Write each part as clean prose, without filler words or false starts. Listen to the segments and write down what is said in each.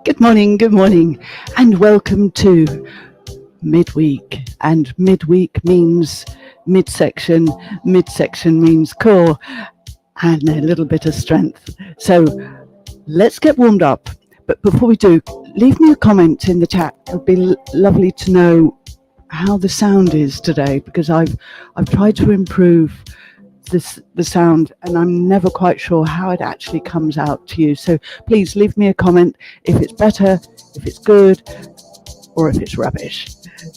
good morning, and welcome to Midweek. And midweek means midsection, midsection means core, and a little bit of strength. So let's get warmed up. But before we do, leave me a comment in the chat. It'd be lovely to know how the sound is today, because I've tried to improve the sound, and I'm never quite sure how it actually comes out to you. So please leave me a comment if it's better, if it's good, or if it's rubbish.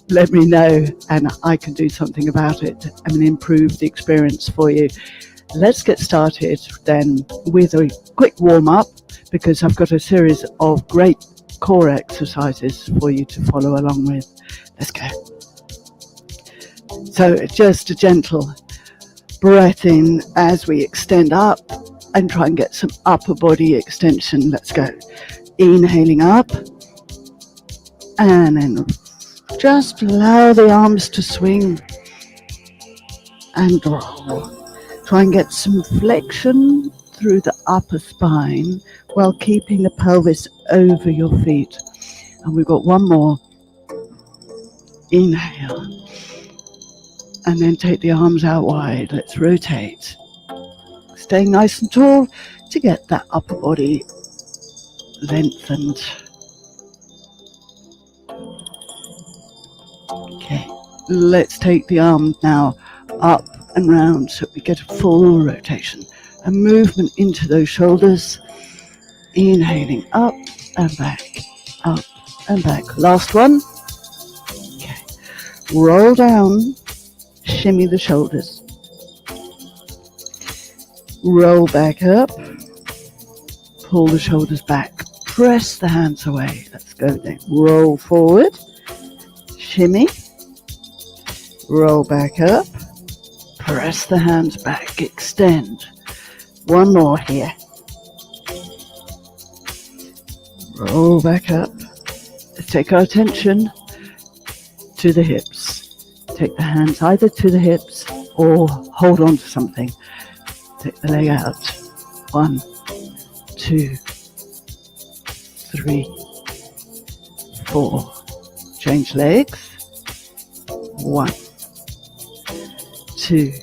Let me know, and I can do something about it and improve the experience for you. Let's get started then with a quick warm-up, because I've got a series of great core exercises for you to follow along with. Let's go. So just a gentle breath in as we extend up and try and get some upper body extension. Let's go. Inhaling up, and then just allow the arms to swing and roll. Try and get some flexion through the upper spine while keeping the pelvis over your feet. And we've got one more. Inhale. And then take the arms out wide. Let's rotate. Staying nice and tall to get that upper body lengthened. Okay, let's take the arm now up and round so we get a full rotation. A movement into those shoulders. Inhaling up and back, up and back. Last one. Okay, roll down. Shimmy the shoulders. Roll back up. Pull the shoulders back. Press the hands away. Let's go then. Roll forward. Shimmy. Roll back up. Press the hands back. Extend. One more here. Roll back up. Let's take our attention to the hips. Take the hands either to the hips or hold on to something. Take the leg out. 1, 2, 3, 4. Change legs. 1, 2.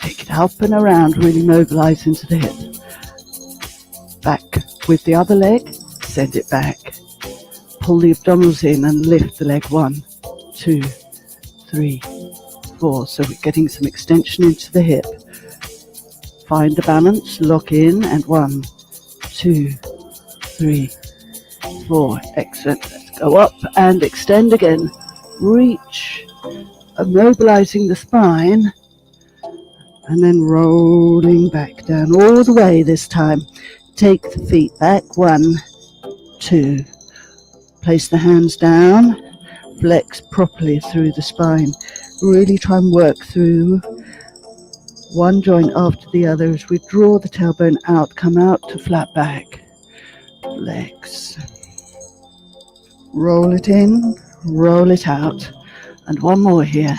Take it up and around. Really mobilize into the hip. Back with the other leg. Send it back. Pull the abdominals in and lift the leg. 1, 2, 3, 4. So we're getting some extension into the hip. Find the balance, lock in, and 1, 2, 3, 4. Excellent. Let's go up and extend again. Reach, mobilizing the spine, and then rolling back down all the way this time. Take the feet back. 1, 2. Place the hands down. Flex properly through the spine. Really try and work through one joint after the other as we draw the tailbone out, come out to flat back. Flex. Roll it in, roll it out. And one more here.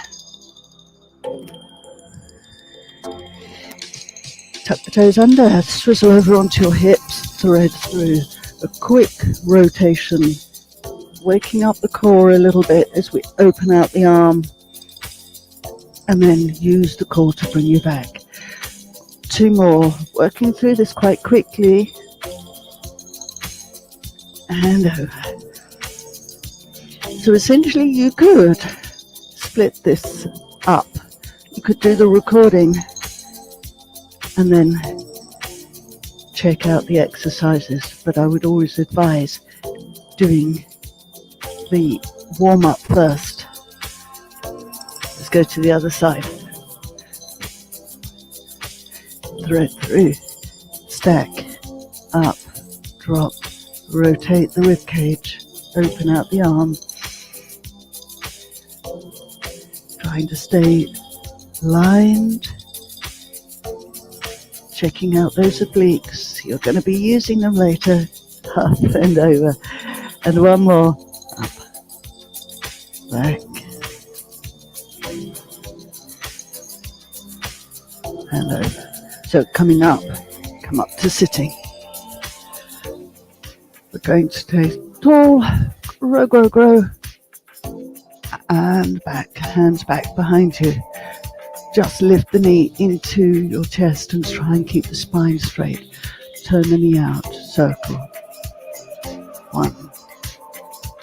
Tuck the toes under, swizzle over onto your hips, thread through a quick rotation. Waking up the core a little bit as we open out the arm, and then use the core to bring you back. 2 more, working through this quite quickly, and over. So essentially you could split this up. You could do the recording and then check out the exercises, but I would always advise doing the warm-up first. Let's go to the other side. Thread through, stack, up, drop, rotate the rib cage, open out the arm. Trying to stay lined, checking out those obliques. You're going to be using them later. Up and over. And one more. Up, back, and over. So coming up, come up to sitting. We're going to stay tall, grow, and back, hands back behind you. Just lift the knee into your chest and try and keep the spine straight. Turn the knee out, circle. 1,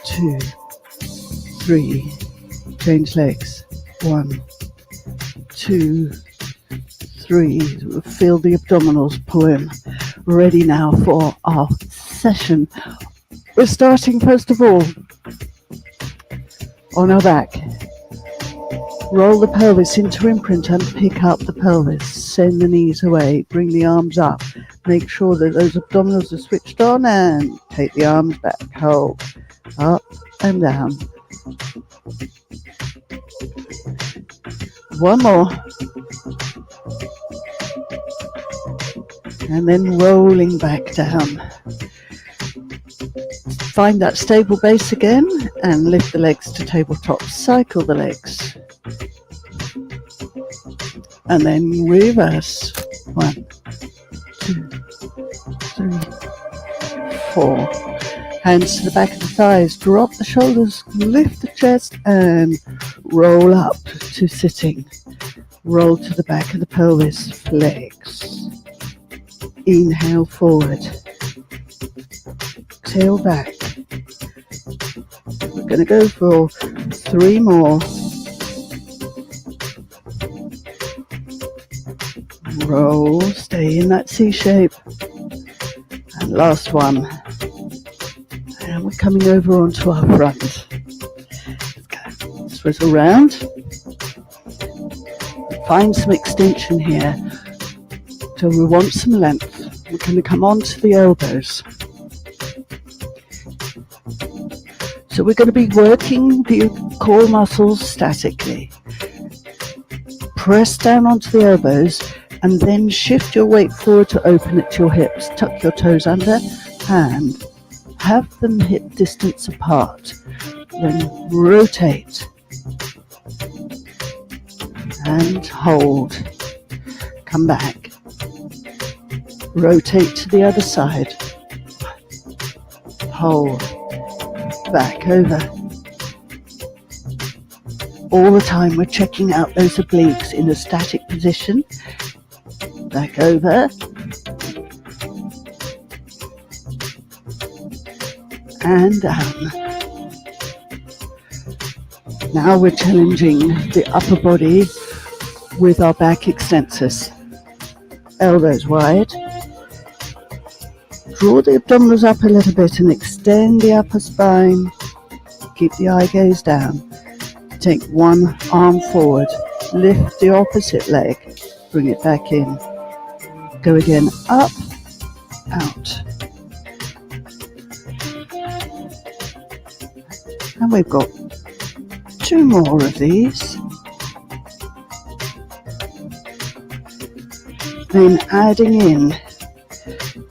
2, 3. Change legs. 1, 2, 3. Feel the abdominals pull in. Ready now for our session. We're starting first of all on our back. Roll the pelvis into imprint and pick up the pelvis. Send the knees away. Bring the arms up. Make sure that those abdominals are switched on and take the arms back. Hold. Up and down. One more. And then rolling back down. Find that stable base again and lift the legs to tabletop. Cycle the legs. And then reverse. 1, 2, 3, 4. Hands to the back of the thighs. Drop the shoulders. Lift the chest and roll up to sitting. Roll to the back of the pelvis. Flex. Inhale forward. Exhale back. We're going to go for 3 more. Roll, stay in that C shape. And last one. And we're coming over onto our front. Let's go. Swivel round. Find some extension here. So we want some length. We're going to come onto the elbows. So we're going to be working the core muscles statically. Press down onto the elbows and then shift your weight forward to open at your hips. Tuck your toes under and have them hip distance apart. Then rotate and hold. Come back. Rotate to the other side. Hold. Back over. All the time we're checking out those obliques in a static position. Back over. And down. Now we're challenging the upper body with our back extensors. Elbows wide. Draw the abdominals up a little bit and extend the upper spine. Keep the eye gaze down. Take one arm forward. Lift the opposite leg. Bring it back in. Go again. Up, out. And we've got 2 more of these. Then adding in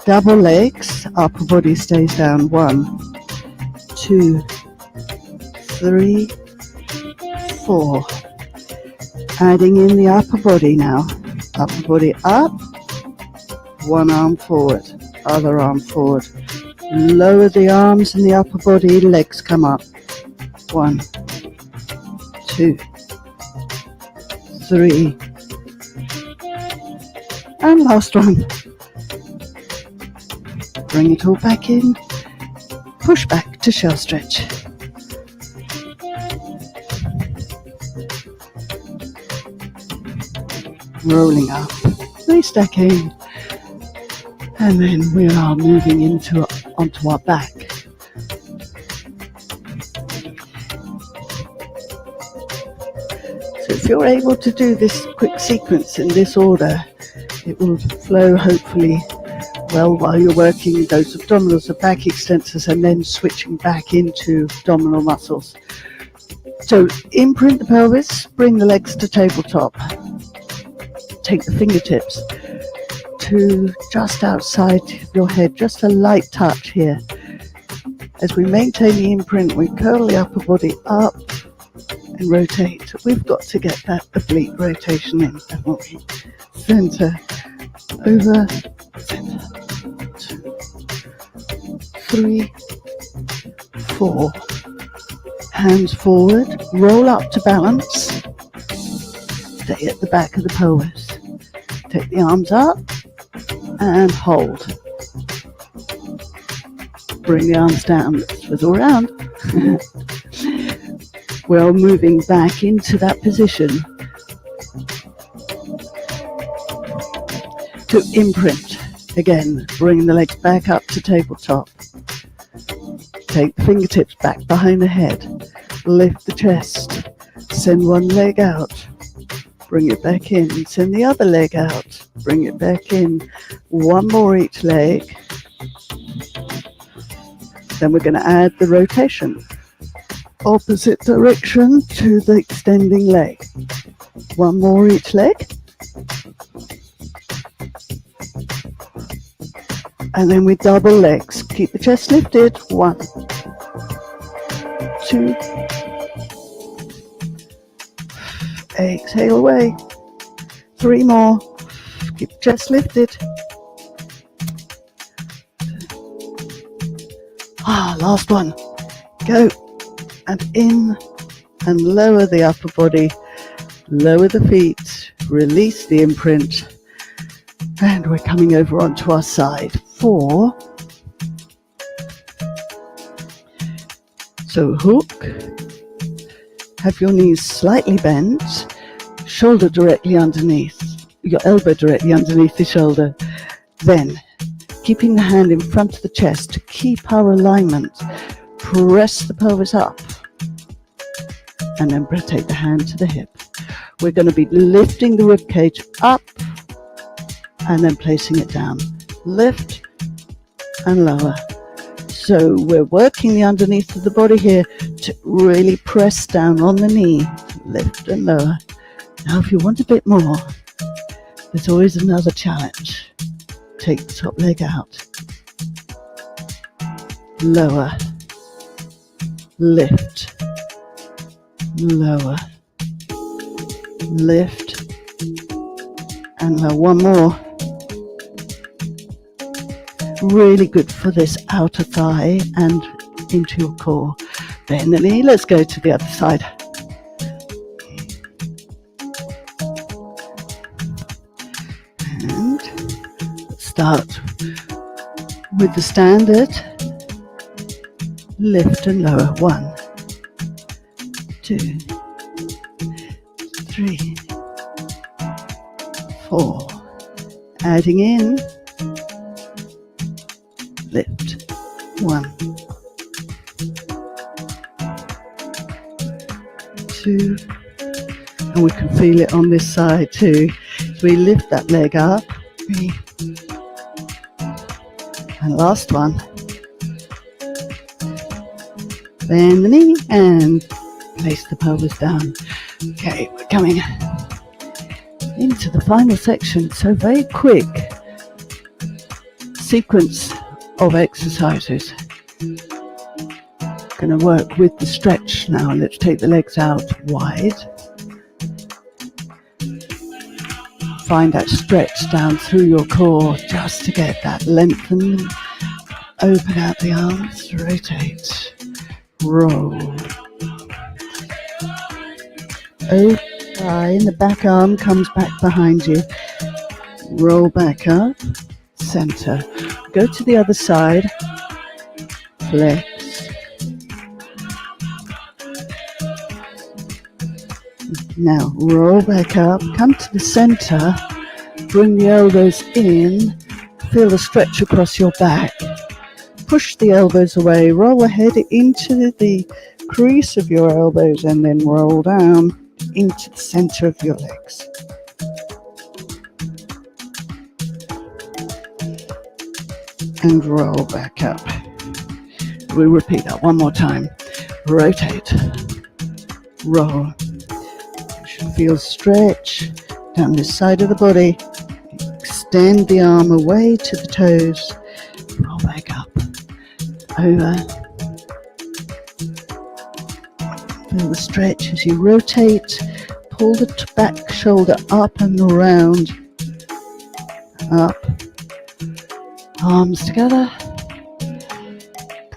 double legs, upper body stays down. 1, 2, 3, 4. Adding in the upper body now. Upper body up, one arm forward, other arm forward. Lower the arms and the upper body, legs come up. 1, 2, 3. And last one. Bring it all back in. Push back to shell stretch. Rolling up, restacking, and then we are moving onto our back. So if you're able to do this quick sequence in this order, it will flow hopefully well while you're working those abdominals, the back extensors, and then switching back into abdominal muscles. So imprint the pelvis, bring the legs to tabletop. Take the fingertips to just outside your head, just a light touch here. As we maintain the imprint, we curl the upper body up and rotate. We've got to get that oblique rotation in, haven't we? Center, over, center, 2, 3, 4. Hands forward, roll up to balance. Stay at the back of the pelvis. Take the arms up and hold. Bring the arms down, swivel around. We're moving back into that position to imprint. Again, bring the legs back up to tabletop. Take the fingertips back behind the head. Lift the chest. Send one leg out. Bring it back in. Send the other leg out. Bring it back in. One more each leg. Then we're going to add the rotation. Opposite direction to the extending leg. One more each leg. And then we double legs. Keep the chest lifted. 1, 2. Exhale away. 3 more. Keep the chest lifted. Last one. Go. And in and lower the upper body. Lower the feet. Release the imprint. And we're coming over onto our side. 4. So hook. Have your knees slightly bent. Shoulder directly underneath. Your elbow directly underneath the shoulder. Then, keeping the hand in front of the chest to keep our alignment, press the pelvis up. And then rotate the hand to the hip. We're going to be lifting the rib cage up and then placing it down. Lift and lower. So we're working the underneath of the body here to really press down on the knee. Lift and lower. Now if you want a bit more, there's always another challenge. Take the top leg out. Lower. Lift. Lower. Lift. And lower. One more. Really good for this outer thigh and into your core. Bend the knee. Let's go to the other side. And start with the standard. Lift and lower. 1, 2, 3, 4. Adding in. Lift. 1, 2, and we can feel it on this side too. So we lift that leg up. 3, and last one. Bend the knee and place the pelvis down. Okay, we're coming into the final section. So very quick sequence of exercises. Going to work with the stretch now. Let's take the legs out wide. Find that stretch down through your core just to get that lengthen. Open out the arms, rotate, roll. In the back arm comes back behind you. Roll back up, center. Go to the other side, flex. Now roll back up, come to the center, bring the elbows in, feel the stretch across your back. Push the elbows away, roll the head into the crease of your elbows and then roll down into the center of your legs. And roll back up. We repeat that one more time. Rotate, roll. You should feel stretch down this side of the body. Extend the arm away to the toes. Roll back up, over. Feel the stretch as you rotate. Pull the back shoulder up and around. Up. Arms together.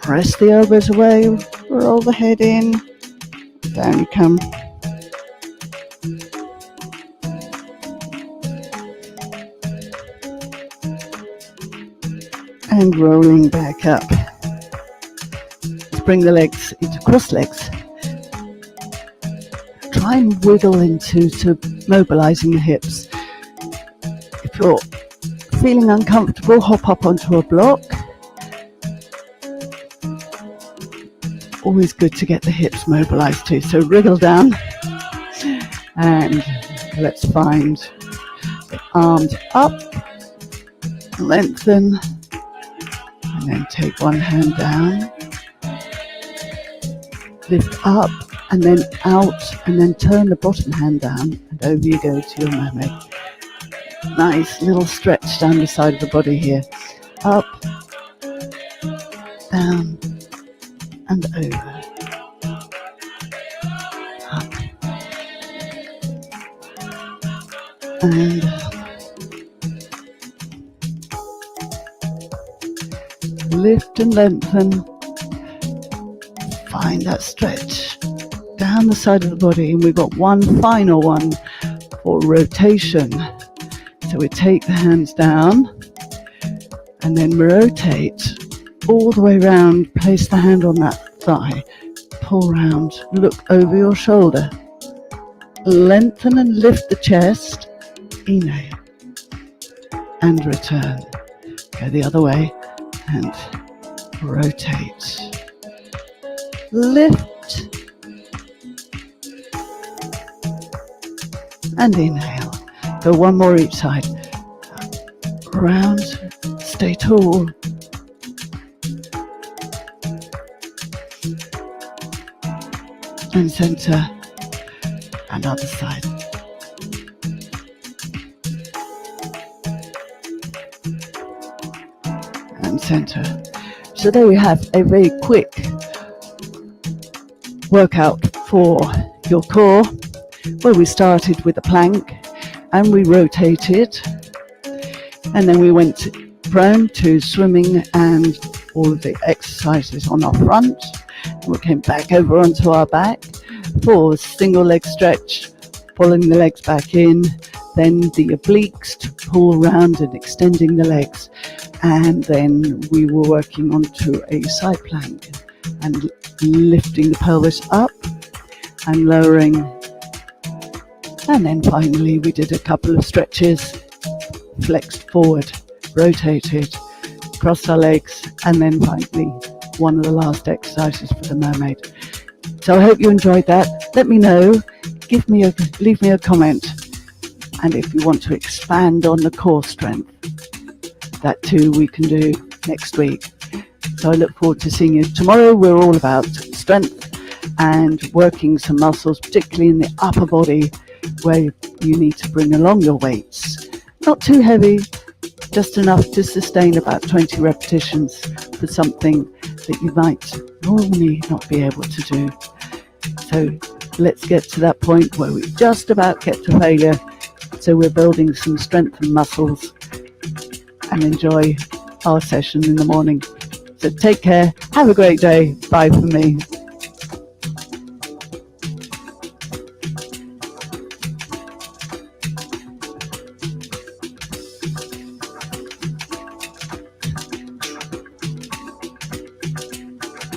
Press the elbows away, roll the head in, down you come. And rolling back up. Let's bring the legs into cross legs. Try and wiggle into mobilizing the hips. If you're feeling uncomfortable, hop up onto a block. Always good to get the hips mobilized too. So wriggle down and let's find the arms up, lengthen, and then take one hand down, lift up and then out, and then turn the bottom hand down and over you go to your mermaid. Nice little stretch down the side of the body here. Up, down and over. Up and lift and lengthen. Find that stretch down the side of the body, and we've got one final one for rotation. So we take the hands down and then rotate all the way around, place the hand on that thigh, pull round, look over your shoulder, lengthen and lift the chest, inhale and return. Go the other way and rotate, lift and inhale. Go one more each side. Round, stay tall. And center, and other side. And center. So there we have a very quick workout for your core, where we started with a plank and we rotated, and then we went prone to swimming and all of the exercises on our front. We came back over onto our back for a single leg stretch, pulling the legs back in, then the obliques to pull around and extending the legs, and then we were working onto a side plank and lifting the pelvis up and lowering, and then finally we did a couple of stretches, flexed forward, rotated, crossed our legs, and then finally one of the last exercises for the mermaid. So I hope you enjoyed that. Let me know, leave me a comment, and if you want to expand on the core strength, that too we can do next week. So I look forward to seeing you tomorrow. We're all about strength and working some muscles, particularly in the upper body, where you need to bring along your weights. Not too heavy, just enough to sustain about 20 repetitions for something that you might normally not be able to do. So let's get to that point where we just about get to failure. So we're building some strength and muscles, and enjoy our session in the morning. So take care, have a great day, bye for me.